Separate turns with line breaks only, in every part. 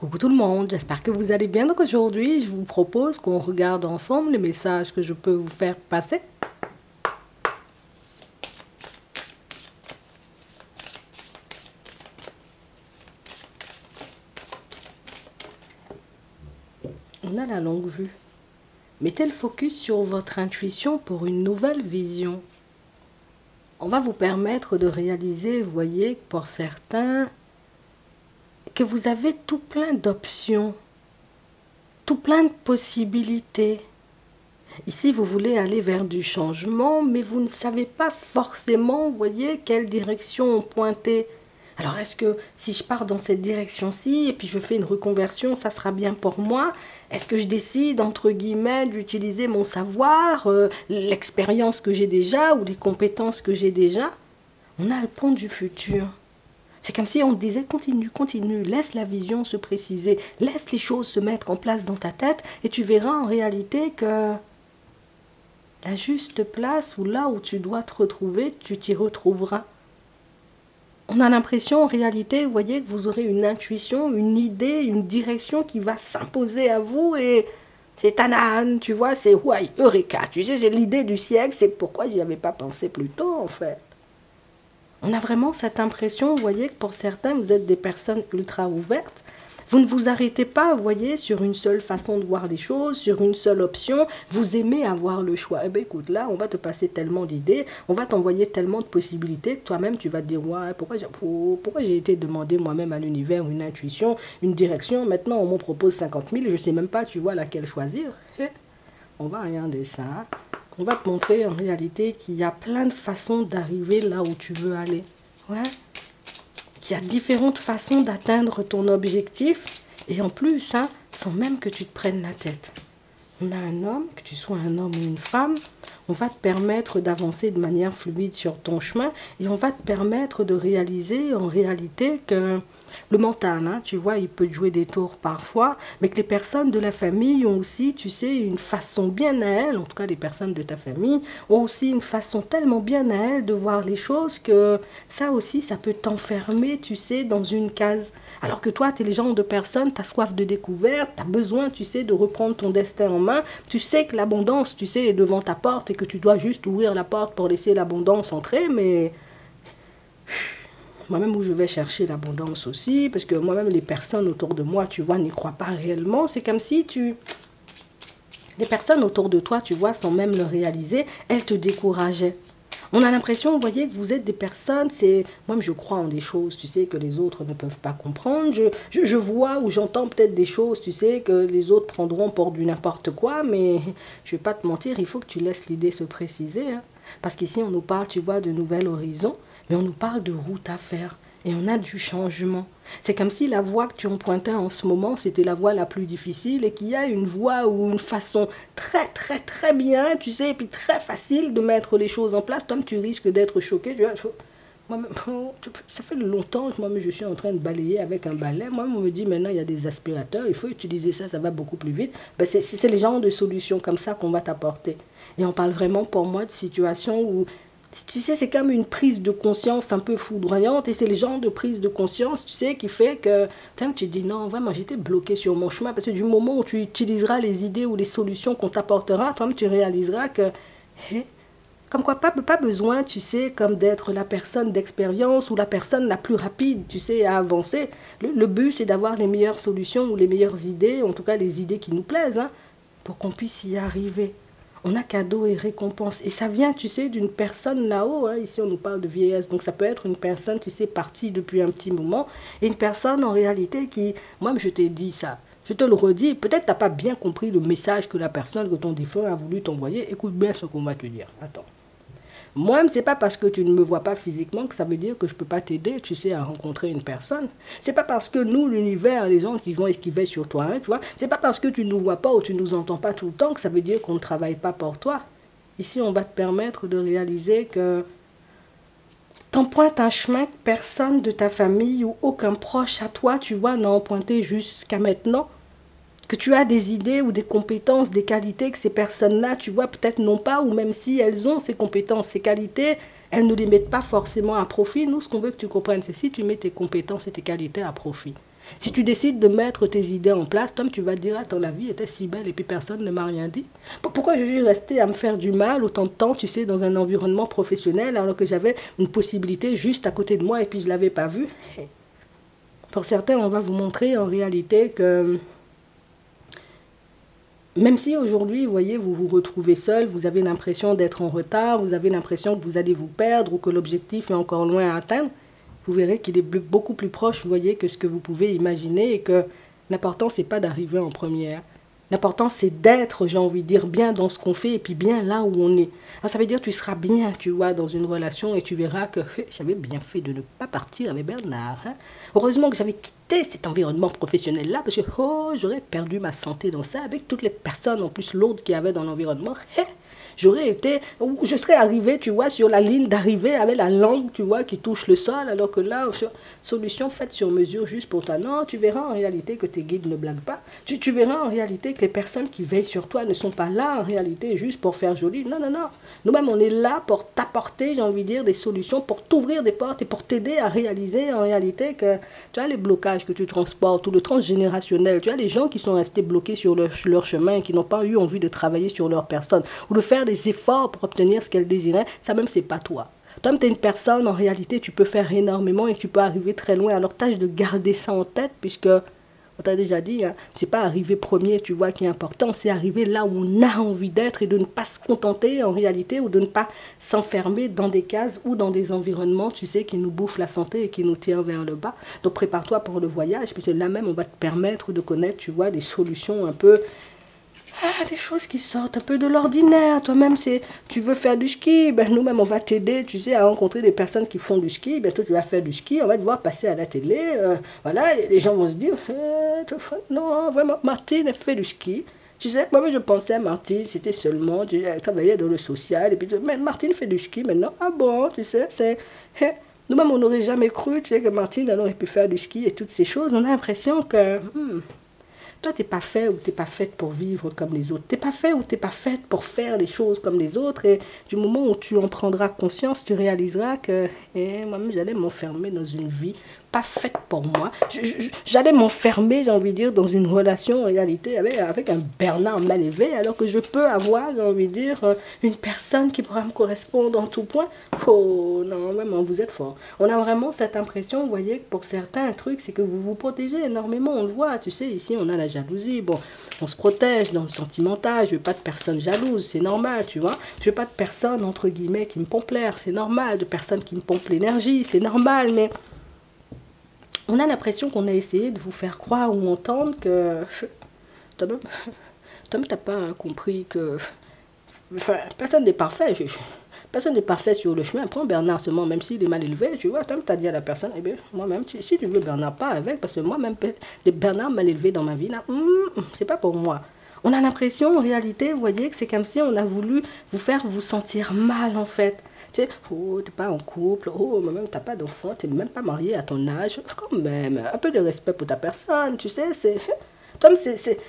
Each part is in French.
Coucou tout le monde, j'espère que vous allez bien. Donc aujourd'hui, je vous propose qu'on regarde ensemble les messages que je peux vous faire passer. On a la longue vue. Mettez le focus sur votre intuition pour une nouvelle vision. On va vous permettre de réaliser, vous voyez, pour certains, que vous avez tout plein d'options, tout plein de possibilités. Ici, vous voulez aller vers du changement, mais vous ne savez pas forcément, vous voyez, quelle direction pointer. Alors, est-ce que si je pars dans cette direction-ci et puis je fais une reconversion, ça sera bien pour moi? Est-ce que je décide, entre guillemets, d'utiliser mon savoir, l'expérience que j'ai déjà ou les compétences que j'ai déjà? On a le pont du futur. C'est comme si on te disait continue, continue, laisse la vision se préciser, laisse les choses se mettre en place dans ta tête et tu verras en réalité que la juste place ou là où tu dois te retrouver, tu t'y retrouveras. On a l'impression en réalité, vous voyez, que vous aurez une intuition, une idée, une direction qui va s'imposer à vous et c'est Tanane, tu vois, c'est ouais, Eureka, tu sais, c'est l'idée du siècle, c'est pourquoi j'y avais pas pensé plus tôt en fait. On a vraiment cette impression, vous voyez, que pour certains, vous êtes des personnes ultra ouvertes. Vous ne vous arrêtez pas, vous voyez, sur une seule façon de voir les choses, sur une seule option. Vous aimez avoir le choix. Eh bien, écoute, là, on va te passer tellement d'idées, on va t'envoyer tellement de possibilités que toi-même, tu vas te dire, ouais, pourquoi j'ai été demandé moi-même à l'univers une intuition, une direction. Maintenant, on m'en propose 50 000, je ne sais même pas, tu vois, laquelle choisir. On va regarder ça. On va te montrer en réalité qu'il y a plein de façons d'arriver là où tu veux aller. Ouais. Qu'il y a différentes façons d'atteindre ton objectif. Et en plus, hein, sans même que tu te prennes la tête. On a un homme, que tu sois un homme ou une femme, on va te permettre d'avancer de manière fluide sur ton chemin. Et on va te permettre de réaliser en réalité que le mental, hein, tu vois, il peut jouer des tours parfois, mais que les personnes de la famille ont aussi, tu sais, une façon bien à elles, en tout cas les personnes de ta famille, ont aussi une façon tellement bien à elles de voir les choses que ça aussi, ça peut t'enfermer, tu sais, dans une case. Alors que toi, tu es le genre de personne, tu as soif de découverte, tu as besoin, tu sais, de reprendre ton destin en main. Tu sais que l'abondance, tu sais, est devant ta porte et que tu dois juste ouvrir la porte pour laisser l'abondance entrer, mais moi-même où je vais chercher l'abondance aussi, parce que moi-même les personnes autour de moi, tu vois, n'y croient pas réellement. C'est comme si les personnes autour de toi, tu vois, sans même le réaliser, elles te décourageaient. On a l'impression, vous voyez, que vous êtes des personnes, moi je crois en des choses, tu sais, que les autres ne peuvent pas comprendre. Je vois ou j'entends peut-être des choses, tu sais, que les autres prendront pour du n'importe quoi, mais je ne vais pas te mentir, il faut que tu laisses l'idée se préciser. Hein. Parce qu'ici, on nous parle, tu vois, de nouvel horizon. Mais on nous parle de route à faire et on a du changement. C'est comme si la voie que tu empruntais en ce moment, c'était la voie la plus difficile et qu'il y a une voie ou une façon très très très bien, tu sais, et puis très facile de mettre les choses en place. Toi, tu risques d'être choqué. Tu vois, moi, ça fait longtemps que moi je suis en train de balayer avec un balai. Moi, on me dit maintenant il y a des aspirateurs, il faut utiliser ça, ça va beaucoup plus vite. Ben, c'est les genres de solutions comme ça qu'on va t'apporter. Et on parle vraiment pour moi de situations où tu sais, c'est comme une prise de conscience un peu foudroyante et c'est le genre de prise de conscience, tu sais, qui fait que tu te dis non, vraiment, j'étais bloqué sur mon chemin parce que du moment où tu utiliseras les idées ou les solutions qu'on t'apportera, toi tu réaliseras que, comme quoi, pas besoin, tu sais, comme d'être la personne d'expérience ou la personne la plus rapide, tu sais, à avancer. Le but, c'est d'avoir les meilleures solutions ou les meilleures idées, en tout cas les idées qui nous plaisent, hein, pour qu'on puisse y arriver. On a cadeau et récompense. Et ça vient, tu sais, d'une personne là-haut. Hein. Ici, on nous parle de vieillesse. Donc, ça peut être une personne, tu sais, partie depuis un petit moment. Et une personne, en réalité, qui... Moi, je t'ai dit ça. Je te le redis. Peut-être tu n'as pas bien compris le message que la personne, que ton défunt a voulu t'envoyer. Écoute bien ce qu'on va te dire. Attends. Moi, ce n'est pas parce que tu ne me vois pas physiquement que ça veut dire que je ne peux pas t'aider, tu sais, à rencontrer une personne. C'est pas parce que nous, l'univers, les gens qui vont esquiver sur toi, hein, tu vois, c'est pas parce que tu ne nous vois pas ou tu ne nous entends pas tout le temps que ça veut dire qu'on ne travaille pas pour toi. Ici, on va te permettre de réaliser que t'empruntes un chemin que personne de ta famille ou aucun proche à toi, tu vois, n'a emprunté jusqu'à maintenant. Que tu as des idées ou des compétences, des qualités que ces personnes-là, tu vois, peut-être n'ont pas, ou même si elles ont ces compétences, ces qualités, elles ne les mettent pas forcément à profit. Nous, ce qu'on veut que tu comprennes, c'est si tu mets tes compétences et tes qualités à profit. Si tu décides de mettre tes idées en place, Tom, tu vas te dire, attends, la vie était si belle et puis personne ne m'a rien dit. Pourquoi je suis resté à me faire du mal autant de temps, tu sais, dans un environnement professionnel, alors que j'avais une possibilité juste à côté de moi et puis je ne l'avais pas vue. Pour certains, on va vous montrer en réalité que même si aujourd'hui, vous voyez, vous vous retrouvez seul, vous avez l'impression d'être en retard, vous avez l'impression que vous allez vous perdre ou que l'objectif est encore loin à atteindre, vous verrez qu'il est beaucoup plus proche, vous voyez, que ce que vous pouvez imaginer et que l'important, c'est pas d'arriver en première. L'important, c'est d'être, j'ai envie de dire, bien dans ce qu'on fait et puis bien là où on est. Alors, ça veut dire que tu seras bien, tu vois, dans une relation et tu verras que j'avais bien fait de ne pas partir avec Bernard. Hein. Heureusement que j'avais quitté cet environnement professionnel-là parce que j'aurais perdu ma santé dans ça avec toutes les personnes en plus lourdes qu'il y avait dans l'environnement. J'aurais été, je serais arrivé, tu vois, sur la ligne d'arrivée avec la langue, tu vois, qui touche le sol, alors que là, solution faite sur mesure juste pour toi. Non, tu verras en réalité que tes guides ne blaguent pas. Tu verras en réalité que les personnes qui veillent sur toi ne sont pas là en réalité juste pour faire joli. Non, non, non. Nous-mêmes, on est là pour t'apporter, j'ai envie de dire, des solutions, pour t'ouvrir des portes et pour t'aider à réaliser en réalité que tu as les blocages que tu transportes, ou le transgénérationnel, tu as les gens qui sont restés bloqués sur leur chemin, qui n'ont pas eu envie de travailler sur leur personne, ou de faire des efforts pour obtenir ce qu'elle désirait, ça même c'est pas toi. Toi, tu es une personne, en réalité, tu peux faire énormément et tu peux arriver très loin. Alors tâche de garder ça en tête, puisque, on t'a déjà dit, hein, c'est pas arriver premier, tu vois, qui est important, c'est arriver là où on a envie d'être et de ne pas se contenter, en réalité, ou de ne pas s'enfermer dans des cases ou dans des environnements, tu sais, qui nous bouffent la santé et qui nous tirent vers le bas. Donc prépare-toi pour le voyage, puisque là même, on va te permettre de connaître, tu vois, des solutions un peu... des choses qui sortent un peu de l'ordinaire. Toi-même, tu veux faire du ski, ben nous-mêmes, on va t'aider, tu sais, à rencontrer des personnes qui font du ski. Bientôt, tu vas faire du ski, on va te voir passer à la télé. Voilà, et les gens vont se dire, non, vraiment, Martine, elle fait du ski. Tu sais, moi, je pensais à Martine, c'était seulement, elle travaillait dans le social. Et puis, mais Martine fait du ski maintenant. Ah bon, tu sais, c'est... Nous-mêmes, on n'aurait jamais cru, tu sais, que Martine, elle aurait pu faire du ski et toutes ces choses. On a l'impression que... toi, tu n'es pas fait ou tu n'es pas faite pour vivre comme les autres. Tu n'es pas fait ou tu n'es pas faite pour faire les choses comme les autres. Et du moment où tu en prendras conscience, tu réaliseras que moi-même, j'allais m'enfermer dans une vie pas faite pour moi. J'allais m'enfermer, j'ai envie de dire, dans une relation en réalité avec un Bernard mal élevé, alors que je peux avoir, j'ai envie de dire, une personne qui pourra me correspondre en tout point. Oh non, vraiment, vous êtes fort. On a vraiment cette impression, vous voyez, que pour certains trucs, c'est que vous vous protégez énormément, on le voit. Tu sais, ici, on a la jalousie. Bon, on se protège dans le sentimental. Je veux pas de personnes jalouses, c'est normal, tu vois. Je veux pas de personnes, entre guillemets, qui me pompent l'air, c'est normal. De personnes qui me pompent l'énergie, c'est normal, mais... on a l'impression qu'on a essayé de vous faire croire ou entendre que... Tom, t'as pas compris que... Enfin, personne n'est parfait. Personne n'est parfait sur le chemin. Prends Bernard seulement, même s'il est mal élevé, tu vois. Tom, t'as dit à la personne, eh bien, moi-même, si tu veux Bernard, pas avec, parce que moi-même, des Bernard mal élevé dans ma vie, là, c'est pas pour moi. On a l'impression, en réalité, vous voyez, que c'est comme si on a voulu vous faire vous sentir mal, en fait. Tu sais, oh, t'es pas en couple, oh, même t'as pas d'enfant, t'es même pas marié à ton âge. Quand même, un peu de respect pour ta personne, tu sais, c'est... Tom,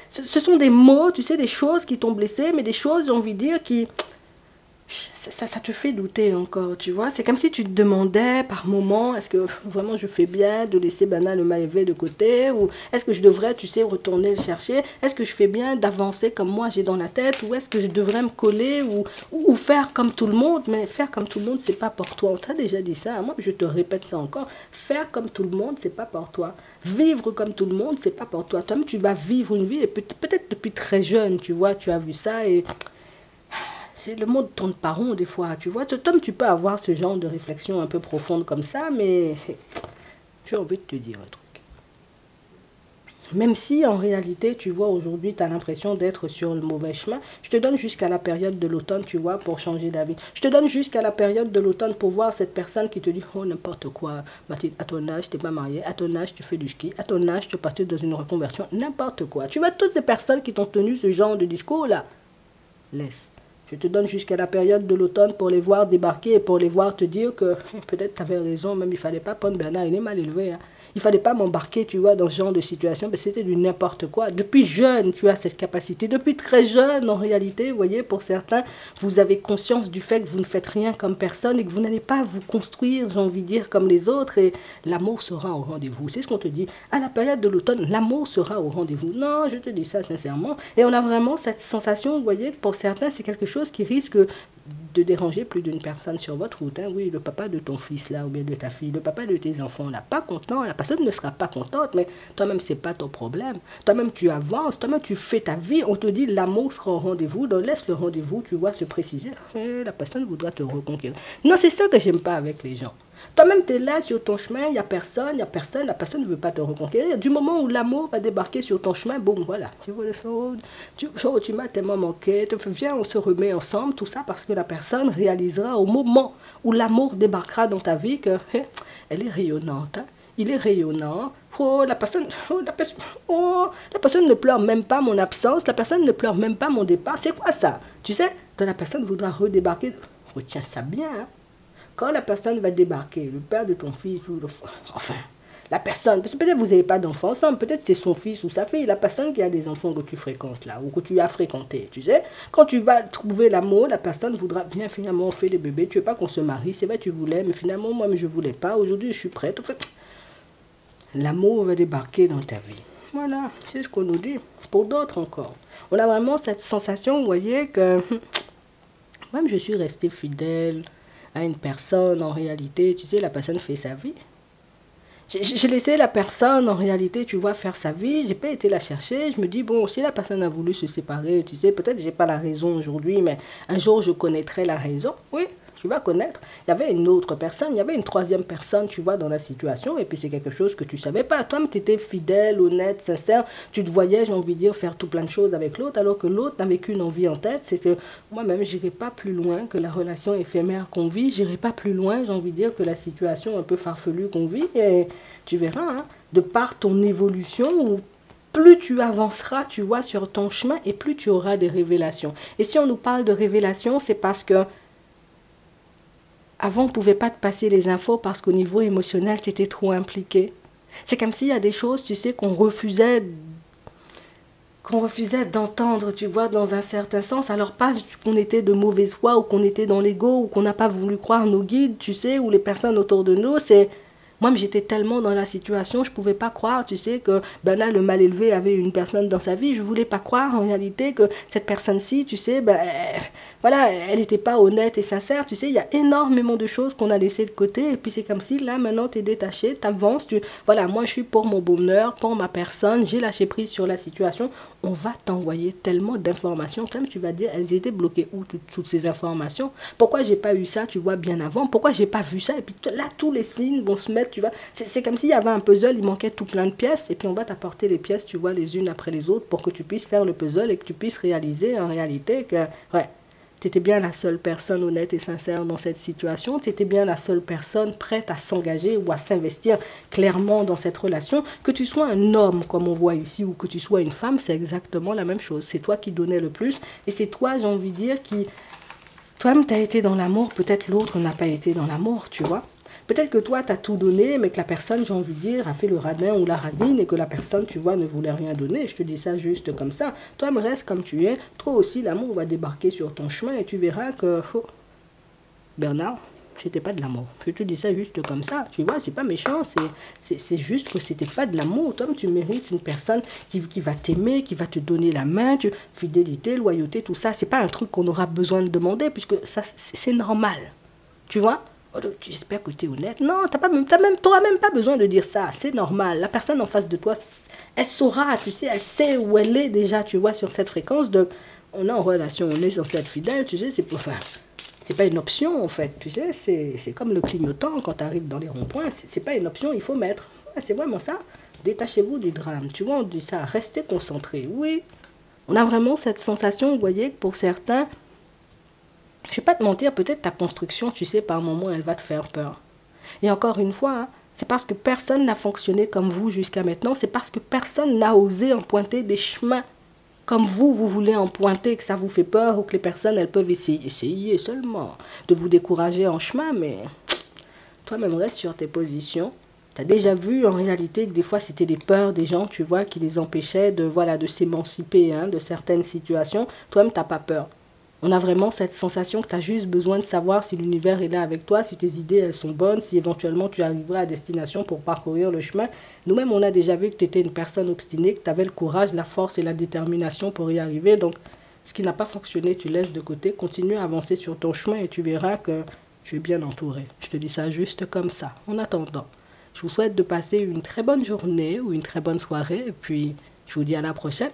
ce sont des mots, tu sais, des choses qui t'ont blessé, mais des choses, j'ai envie de dire, qui... Ça te fait douter encore, tu vois. C'est comme si tu te demandais par moment, est-ce que vraiment je fais bien de laisser Bernard le mal élevé de côté, ou est-ce que je devrais, tu sais, retourner le chercher, est-ce que je fais bien d'avancer comme moi j'ai dans la tête, ou est-ce que je devrais me coller, ou faire comme tout le monde. Mais faire comme tout le monde, c'est pas pour toi. On t'a déjà dit ça, moi je te répète ça encore, faire comme tout le monde, c'est pas pour toi. Vivre comme tout le monde, c'est pas pour toi. Toi-même, tu vas vivre une vie, et peut-être depuis très jeune, tu vois, tu as vu ça, et... le monde tourne pas rond des fois, tu vois. Tom, tu peux avoir ce genre de réflexion un peu profonde comme ça, mais j'ai envie de te dire un truc. Même si en réalité, tu vois, aujourd'hui, tu as l'impression d'être sur le mauvais chemin, je te donne jusqu'à la période de l'automne, tu vois, pour changer d'avis. Je te donne jusqu'à la période de l'automne pour voir cette personne qui te dit, oh, n'importe quoi, Mathilde, à ton âge, tu n'es pas mariée, à ton âge, tu fais du ski, à ton âge, tu es parti dans une reconversion, n'importe quoi. Tu vois, toutes ces personnes qui t'ont tenu ce genre de discours-là, laisse. Je te donne jusqu'à la période de l'automne pour les voir débarquer et pour les voir te dire que peut-être tu avais raison, même il ne fallait pas prendre Bernard, il est mal élevé. Hein. Il fallait pas m'embarquer, tu vois, dans ce genre de situation, mais c'était du n'importe quoi. Depuis jeune, tu as cette capacité. Depuis très jeune, en réalité, vous voyez, pour certains, vous avez conscience du fait que vous ne faites rien comme personne et que vous n'allez pas vous construire, j'ai envie de dire, comme les autres. Et l'amour sera au rendez-vous. C'est ce qu'on te dit. À la période de l'automne, l'amour sera au rendez-vous. Non, je te dis ça sincèrement. Et on a vraiment cette sensation, vous voyez, que pour certains, c'est quelque chose qui risque de déranger plus d'une personne sur votre route. Hein. Oui, le papa de ton fils là, ou bien de ta fille, le papa de tes enfants là, pas content, la personne ne sera pas contente, mais toi-même, c'est pas ton problème. Toi-même, tu avances, toi-même, tu fais ta vie, on te dit l'amour sera au rendez-vous, donc laisse le rendez-vous, tu vois, se préciser. Et la personne voudra te reconquérir. Non, c'est ça que j'aime pas avec les gens. Toi-même, tu es là sur ton chemin, il n'y a personne, la personne ne veut pas te reconquérir. Du moment où l'amour va débarquer sur ton chemin, boum, voilà. Tu vois le show, tu m'as tellement manqué, viens, on se remet ensemble, tout ça parce que la personne réalisera au moment où l'amour débarquera dans ta vie que elle est rayonnante, hein. Il est rayonnant. La personne ne pleure même pas mon absence, la personne ne pleure même pas mon départ. C'est quoi ça? Tu sais, quand la personne voudra redébarquer, retiens ça bien, hein. Quand la personne va débarquer, le père de ton fils, ou enfin, la personne, parce que peut-être vous n'avez pas d'enfants ensemble, peut-être c'est son fils ou sa fille, la personne qui a des enfants que tu fréquentes là, ou que tu as fréquenté, tu sais, quand tu vas trouver l'amour, la personne voudra, viens finalement on fait des bébés, tu veux pas qu'on se marie, c'est vrai tu voulais, mais finalement moi je voulais pas, aujourd'hui je suis prête, en fait, l'amour va débarquer dans ta vie. Voilà, c'est ce qu'on nous dit. Pour d'autres encore, on a vraiment cette sensation, vous voyez, que même je suis restée fidèle à une personne, en réalité, tu sais, la personne fait sa vie. J'ai laissé la personne, en réalité, tu vois, faire sa vie. J'ai pas été la chercher. Je me dis, bon, si la personne a voulu se séparer, tu sais, peut-être j'ai pas la raison aujourd'hui, mais un jour, je connaîtrai la raison. Oui, tu vas connaître. Il y avait une autre personne, il y avait une troisième personne, tu vois, dans la situation, et puis c'est quelque chose que tu savais pas. Toi, tu étais fidèle, honnête, sincère, tu te voyais, j'ai envie de dire, faire tout plein de choses avec l'autre, alors que l'autre n'avait qu'une envie en tête, c'est que moi-même, j'irai pas plus loin que la relation éphémère qu'on vit, j'irai pas plus loin, j'ai envie de dire, que la situation un peu farfelue qu'on vit, et tu verras, hein, de par ton évolution, plus tu avanceras, tu vois, sur ton chemin, et plus tu auras des révélations. Et si on nous parle de révélations, c'est parce que avant, on ne pouvait pas te passer les infos parce qu'au niveau émotionnel, tu étais trop impliqué. C'est comme s'il y a des choses, tu sais, qu'on refusait d'entendre, tu vois, dans un certain sens. Alors pas qu'on était de mauvaise foi ou qu'on était dans l'ego ou qu'on n'a pas voulu croire nos guides, tu sais, ou les personnes autour de nous, c'est... Moi, j'étais tellement dans la situation, je ne pouvais pas croire, tu sais, que ben là, le mal élevé avait une personne dans sa vie. Je ne voulais pas croire, en réalité, que cette personne-ci, tu sais, ben, voilà, elle n'était pas honnête et sincère. Tu sais, il y a énormément de choses qu'on a laissées de côté. Et puis, c'est comme si, là, maintenant, tu es détaché, tu avances. Voilà, moi, je suis pour mon bonheur, pour ma personne. J'ai lâché prise sur la situation. On va t'envoyer tellement d'informations. Comme tu vas dire, elles étaient bloquées où, toutes ces informations? Pourquoi j'ai pas eu ça, tu vois, bien avant? Pourquoi j'ai pas vu ça? Et puis là, tous les signes vont se mettre, tu vois. C'est comme s'il y avait un puzzle, il manquait tout plein de pièces. Et puis on va t'apporter les pièces, tu vois, les unes après les autres pour que tu puisses faire le puzzle et que tu puisses réaliser en réalité que, ouais, tu étais bien la seule personne honnête et sincère dans cette situation. Tu étais bien la seule personne prête à s'engager ou à s'investir clairement dans cette relation. Que tu sois un homme, comme on voit ici, ou que tu sois une femme, c'est exactement la même chose. C'est toi qui donnais le plus. Et c'est toi, j'ai envie de dire, qui... Toi-même, tu as été dans l'amour. Peut-être l'autre n'a pas été dans l'amour, tu vois. Peut-être que toi, tu as tout donné, mais que la personne, j'ai envie de dire, a fait le radin ou la radine et que la personne, tu vois, ne voulait rien donner. Je te dis ça juste comme ça. Toi, me reste comme tu es. Toi aussi, l'amour va débarquer sur ton chemin et tu verras que, oh, Bernard, c'était pas de l'amour. Je te dis ça juste comme ça. Tu vois, c'est pas méchant. C'est juste que c'était pas de l'amour. Toi, tu mérites une personne qui va t'aimer, qui va te donner la main. Fidélité, loyauté, tout ça. C'est pas un truc qu'on aura besoin de demander puisque ça, c'est normal. Tu vois? J'espère que tu es honnête. Non, t'auras même pas besoin de dire ça. C'est normal. La personne en face de toi, elle saura, tu sais, elle sait où elle est déjà, tu vois, sur cette fréquence. Donc, on est en relation, on est sur cette fidèle, tu sais, c'est pas une option, en fait. Tu sais, c'est comme le clignotant quand tu arrives dans les ronds-points. C'est pas une option, il faut mettre. C'est vraiment ça. Détachez-vous du drame. Tu vois, on dit ça. Restez concentrés. Oui. On a vraiment cette sensation, vous voyez, que pour certains... Je ne vais pas te mentir, peut-être ta construction, tu sais, par moment, elle va te faire peur. Et encore une fois, hein, c'est parce que personne n'a fonctionné comme vous jusqu'à maintenant. C'est parce que personne n'a osé emprunter des chemins comme vous voulez emprunter, que ça vous fait peur ou que les personnes, elles peuvent essayer seulement de vous décourager en chemin. Mais toi-même, reste sur tes positions. Tu as déjà vu en réalité que des fois c'était des peurs des gens, tu vois, qui les empêchaient de, voilà, de s'émanciper hein, de certaines situations. Toi-même, tu n'as pas peur. On a vraiment cette sensation que tu as juste besoin de savoir si l'univers est là avec toi, si tes idées elles sont bonnes, si éventuellement tu arriveras à destination pour parcourir le chemin. Nous-mêmes, on a déjà vu que tu étais une personne obstinée, que tu avais le courage, la force et la détermination pour y arriver. Donc, ce qui n'a pas fonctionné, tu laisses de côté, continue à avancer sur ton chemin et tu verras que tu es bien entouré. Je te dis ça juste comme ça. En attendant, je vous souhaite de passer une très bonne journée ou une très bonne soirée et puis je vous dis à la prochaine.